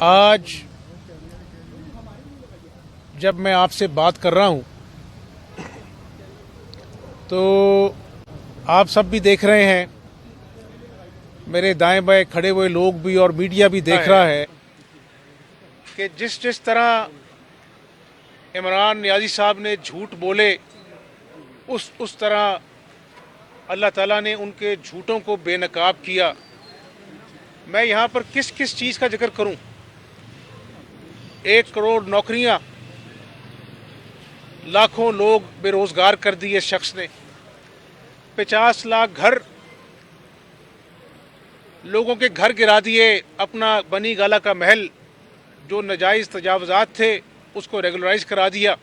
آج جب میں آپ سے بات کر رہا ہوں تو آپ سب بھی دیکھ رہے ہیں، میرے دائیں بائیں کھڑے ہوئے لوگ بھی اور میڈیا بھی دیکھ رہا ہے کہ جس طرح عمران نیازی صاحب نے جھوٹ بولے اس طرح اللہ تعالیٰ نے ان کے جھوٹوں کو بے نقاب کیا۔ میں یہاں پر کس چیز کا ذکر کروں؟ 1 کروڑ نوکریاں، لاکھوں لوگ بے روزگار کر دیے اس شخص نے، 50 لاکھ گھر لوگوں کے گھر گرا دیے، اپنا بنی گالا کا محل جو ناجائز تجاوزات تھے اس کو ریگولرائز کرا دیا۔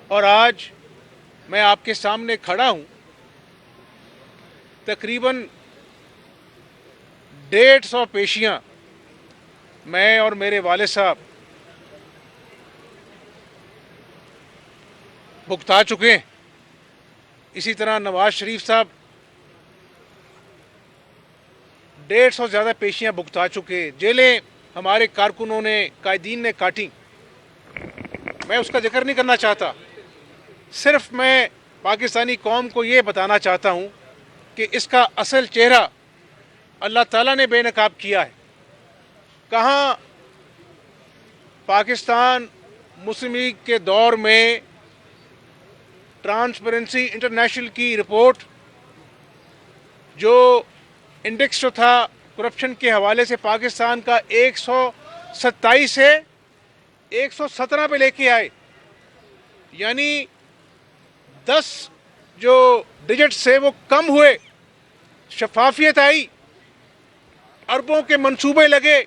اور آج میں آپ کے سامنے کھڑا ہوں، تقریباً 150 پیشیاں میں اور میرے والد صاحب بھگتا چکے ہیں۔ اسی طرح نواز شریف صاحب 150 زیادہ پیشیاں بھگتا چکے، جیلیں ہمارے کارکنوں نے، قائدین نے کاٹی۔ میں اس کا ذکر نہیں کرنا چاہتا، صرف میں پاکستانی قوم کو یہ بتانا چاہتا ہوں کہ اس کا اصل چہرہ اللہ تعالیٰ نے بے نقاب کیا ہے۔ کہاں پاکستان مسلم لیگ کے دور میں ٹرانسپیرنسی انٹرنیشنل کی رپورٹ جو انڈیکس جو تھا کرپشن کے حوالے سے پاکستان کا 127 سے 117 پہ لے کے آئے، یعنی 10 جو ڈیجٹ سے وہ کم ہوئے، شفافیت آئی، اربوں کے منصوبے لگے،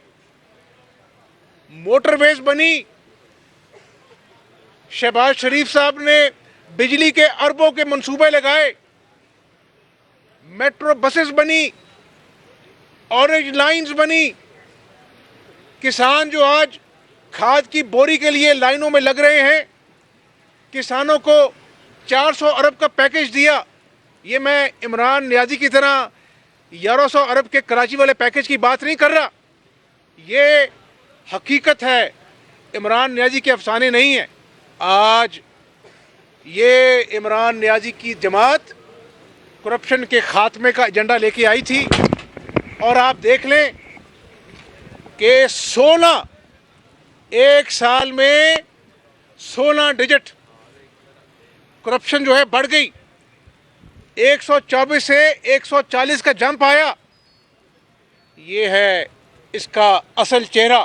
موٹر ویز بنی، شہباز شریف صاحب نے بجلی کے اربوں کے منصوبے لگائے، میٹرو بسز بنی، اورنج لائنز بنی، کسان جو آج کھاد کی بوری کے لیے لائنوں میں لگ رہے ہیں، کسانوں کو 400 ارب کا پیکج دیا۔ یہ میں عمران نیازی کی طرح 1100 ارب کے کراچی والے پیکج کی بات نہیں کر رہا، یہ حقیقت ہے، عمران نیازی کے افسانے نہیں ہیں۔ آج یہ عمران نیازی کی جماعت کرپشن کے خاتمے کا ایجنڈا لے کے آئی تھی، اور آپ دیکھ لیں کہ 16 ایک سال میں 16 ڈیجٹ کرپشن جو ہے بڑھ گئی، 124 سے 140 کا جمپ آیا۔ یہ ہے اس کا اصل چہرہ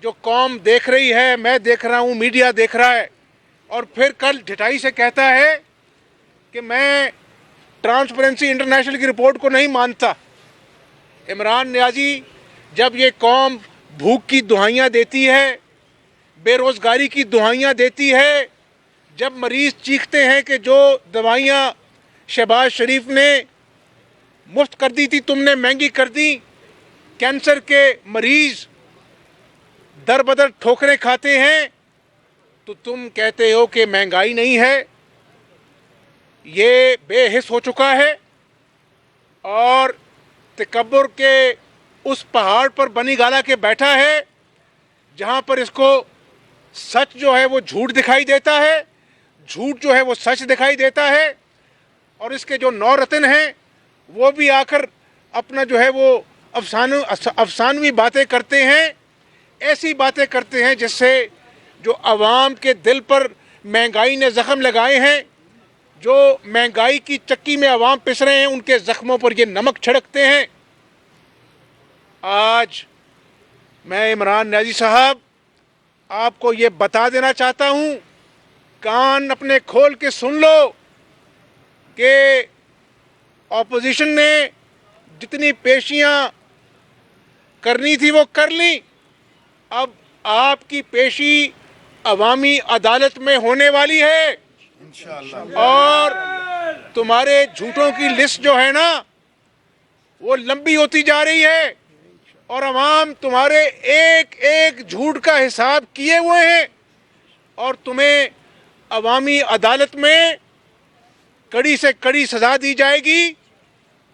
جو قوم دیکھ رہی ہے، میں دیکھ رہا ہوں، میڈیا دیکھ رہا ہے، اور پھر کل ڈھٹائی سے کہتا ہے کہ میں ٹرانسپیرنسی انٹرنیشنل کی رپورٹ کو نہیں مانتا۔ عمران نیازی جب یہ قوم بھوک کی دہائیاں دیتی ہے، بے روزگاری کی دہائیاں دیتی ہے، جب مریض چیختے ہیں کہ جو دوائیاں شہباز شریف نے مفت کر دی تھی تم نے مہنگی کر دی، کینسر کے مریض در بدر ٹھوکریں کھاتے ہیں، تو تم کہتے ہو کہ مہنگائی نہیں ہے۔ یہ بے حس ہو چکا ہے اور تکبر کے اس پہاڑ پر بنی گالا کے بیٹھا ہے جہاں پر اس کو سچ جو ہے وہ جھوٹ دکھائی دیتا ہے، جھوٹ جو ہے وہ سچ دکھائی دیتا ہے، اور اس کے جو 9 رتن ہیں وہ بھی آ کر اپنا جو ہے وہ افسانوی باتیں کرتے ہیں، ایسی باتیں کرتے ہیں جس سے جو عوام کے دل پر مہنگائی نے زخم لگائے ہیں، جو مہنگائی کی چکی میں عوام پس رہے ہیں، ان کے زخموں پر یہ نمک چھڑکتے ہیں۔ آج میں عمران نیازی صاحب آپ کو یہ بتا دینا چاہتا ہوں، کان اپنے کھول کے سن لو کہ اپوزیشن نے جتنی پیشیاں کرنی تھی وہ کر لیں، اب آپ کی پیشی عوامی عدالت میں ہونے والی ہے، اور تمہارے جھوٹوں کی لسٹ جو ہے نا وہ لمبی ہوتی جا رہی ہے، اور عوام تمہارے ایک ایک جھوٹ کا حساب کیے ہوئے ہیں، اور تمہیں عوامی عدالت میں کڑی سے کڑی سزا دی جائے گی۔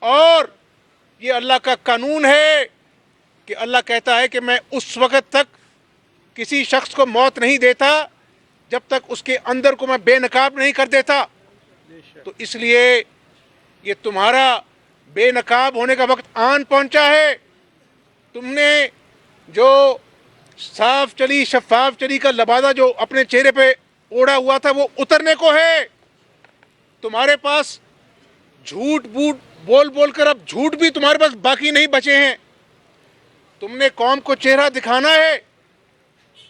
اور یہ اللہ کا قانون ہے کہ اللہ کہتا ہے کہ میں اس وقت تک کسی شخص کو موت نہیں دیتا جب تک اس کے اندر کو میں بے نقاب نہیں کر دیتا. تو اس لیے یہ تمہارا بے نقاب ہونے کا وقت آن پہنچا ہے. تم نے جو صاف چلی شفاف چلی کا لبادہ جو اپنے چہرے پہ اوڑھا ہوا تھا وہ اترنے کو ہے. تمہارے پاس جھوٹ بوٹ بول بول کر اب جھوٹ بھی تمہارے پاس باقی نہیں بچے ہیں. تم نے قوم کو چہرہ دکھانا ہے.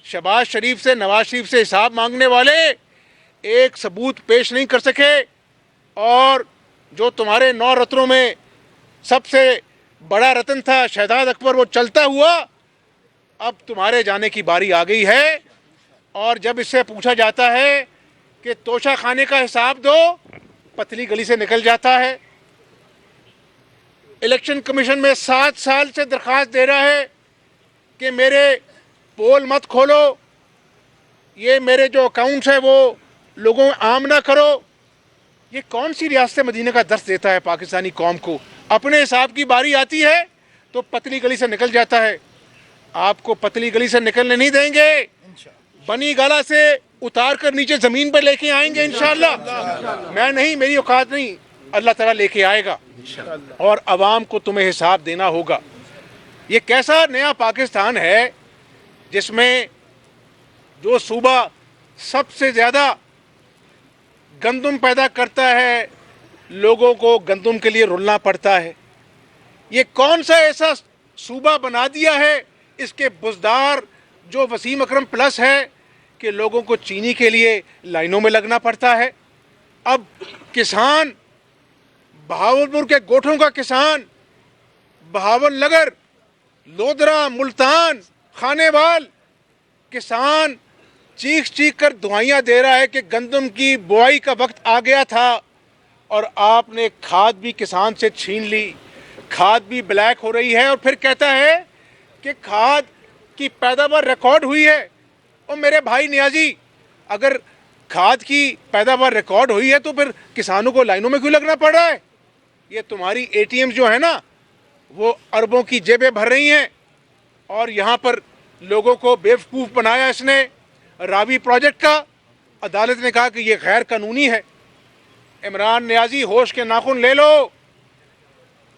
شہباز شریف سے نواز شریف سے حساب مانگنے والے ایک ثبوت پیش نہیں کر سکے, اور جو تمہارے 9 رتنوں میں سب سے بڑا رتن تھا شہزاد اکبر وہ چلتا ہوا. اب تمہارے جانے کی باری آ گئی ہے, اور جب اس سے پوچھا جاتا ہے کہ توشہ خانے کا حساب دو, پتلی گلی سے نکل جاتا ہے. الیکشن کمیشن میں 7 سال سے درخواست دے رہا ہے کہ میرے پول مت کھولو, یہ میرے جو اکاؤنٹس ہیں وہ لوگوں میں عام نہ کرو. یہ کون سی ریاست مدینہ کا درس دیتا ہے پاکستانی قوم کو؟ اپنے حساب کی باری آتی ہے تو پتلی گلی سے نکل جاتا ہے. آپ کو پتلی گلی سے نکلنے نہیں دیں گے, بنی گالا سے اتار کر نیچے زمین پر لے کے آئیں گے انشاءاللہ. میں نہیں, میری اوقات نہیں, اللہ تعالیٰ لے کے آئے گا, اور عوام کو تمہیں حساب دینا ہوگا. یہ کیسا نیا پاکستان ہے جس میں جو صوبہ سب سے زیادہ گندم پیدا کرتا ہے لوگوں کو گندم کے لیے رلنا پڑتا ہے. یہ کون سا ایسا صوبہ بنا دیا ہے اس کے بزدار جو وسیم اکرم پلس ہے کہ لوگوں کو چینی کے لیے لائنوں میں لگنا پڑتا ہے. اب کسان, بہاولپور کے گوٹھوں کا کسان, بہاول نگر, لودرا, ملتان, خانے وال کسان چیخ چیخ کر دعائیاں دے رہا ہے کہ گندم کی بوائی کا وقت آ گیا تھا, اور آپ نے کھاد بھی کسان سے چھین لی, کھاد بھی بلیک ہو رہی ہے, اور پھر کہتا ہے کہ کھاد کی پیداوار ریکارڈ ہوئی ہے. اور میرے بھائی نیازی, اگر کھاد کی پیداوار ریکارڈ ہوئی ہے تو پھر کسانوں کو لائنوں میں کیوں لگنا پڑ رہا ہے؟ یہ تمہاری اے ٹی ایم جو ہے نا وہ اربوں کی جیبیں بھر رہی ہیں, اور یہاں پر لوگوں کو بیوقوف بنایا اس نے. راوی پروجیکٹ کا عدالت نے کہا کہ یہ غیر قانونی ہے. عمران نیازی ہوش کے ناخن لے لو,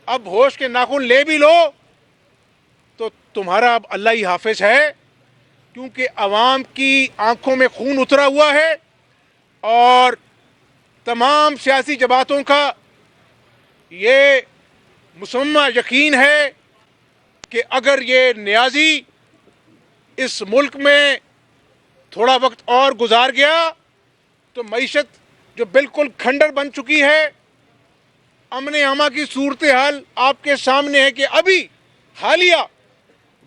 اب ہوش کے ناخن لے بھی لو تو تمہارا اب اللہ ہی حافظ ہے, کیونکہ عوام کی آنکھوں میں خون اترا ہوا ہے, اور تمام سیاسی جماعتوں کا یہ مسمہ یقین ہے کہ اگر یہ نیازی اس ملک میں تھوڑا وقت اور گزار گیا تو معیشت جو بالکل کھنڈر بن چکی ہے, امن امان کی صورتحال آپ کے سامنے ہے کہ ابھی حالیہ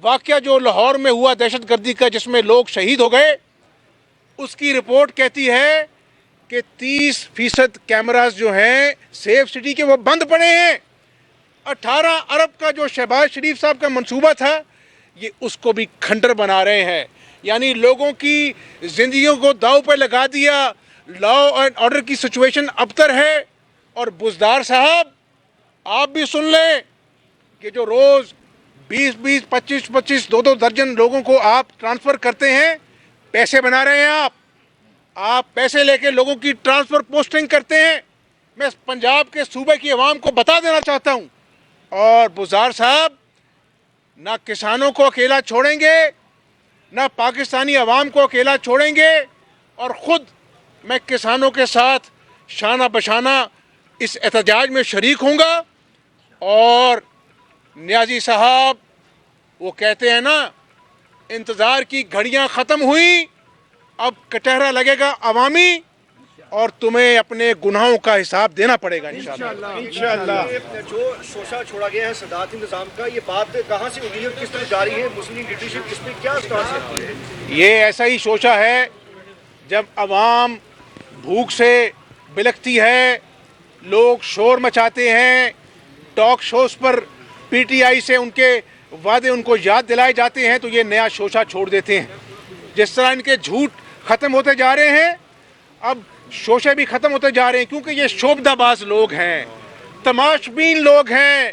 واقعہ جو لاہور میں ہوا دہشت گردی کا جس میں لوگ شہید ہو گئے, اس کی رپورٹ کہتی ہے کہ 30% کیمراز جو ہیں سیف سٹی کے وہ بند پڑے ہیں. 18 ارب کا جو شہباز شریف صاحب کا منصوبہ تھا یہ اس کو بھی کھنڈر بنا رہے ہیں. یعنی لوگوں کی زندگیوں کو داؤ پہ لگا دیا. لا اینڈ آرڈر کی سچویشن ابتر ہے. اور بزدار صاحب آپ بھی سن لیں کہ جو روز 20 25 2 درجن لوگوں کو آپ ٹرانسفر کرتے ہیں, پیسے بنا رہے ہیں آپ پیسے لے کے لوگوں کی ٹرانسفر پوسٹنگ کرتے ہیں. میں پنجاب کے صوبے کی عوام کو بتا دینا چاہتا ہوں, اور بزدار صاحب نہ کسانوں کو اکیلا چھوڑیں گے, نہ پاکستانی عوام کو اکیلا چھوڑیں گے, اور خود میں کسانوں کے ساتھ شانہ بشانہ اس احتجاج میں شریک ہوں گا. اور نیازی صاحب وہ کہتے ہیں نا انتظار کی گھڑیاں ختم ہوئی, اب کٹہرا لگے گا عوامی, اور تمہیں اپنے گناہوں کا حساب دینا پڑے گا انشاءاللہ. جو شوشہ چھوڑا گیا ہے صدارتی نظام کا, یہ بات کہاں سے ہوئی ہے, کس طرح جاری ہے, مسلم لیڈرشپ اس میں کیا اسٹانس رکھتی ہے؟ یہ ایسا ہی شوشہ ہے جب عوام بھوک سے بلکتی ہے, لوگ شور مچاتے ہیں, ٹاک شوز پر پی ٹی آئی سے ان کے وعدے ان کو یاد دلائے جاتے ہیں تو یہ نیا شوشہ چھوڑ دیتے ہیں. جس طرح ان کے جھوٹ ختم ہوتے جا رہے ہیں اب شوشے بھی ختم ہوتے جا رہے ہیں, کیونکہ یہ شوبدہ باز لوگ ہیں, تماش بین لوگ ہیں,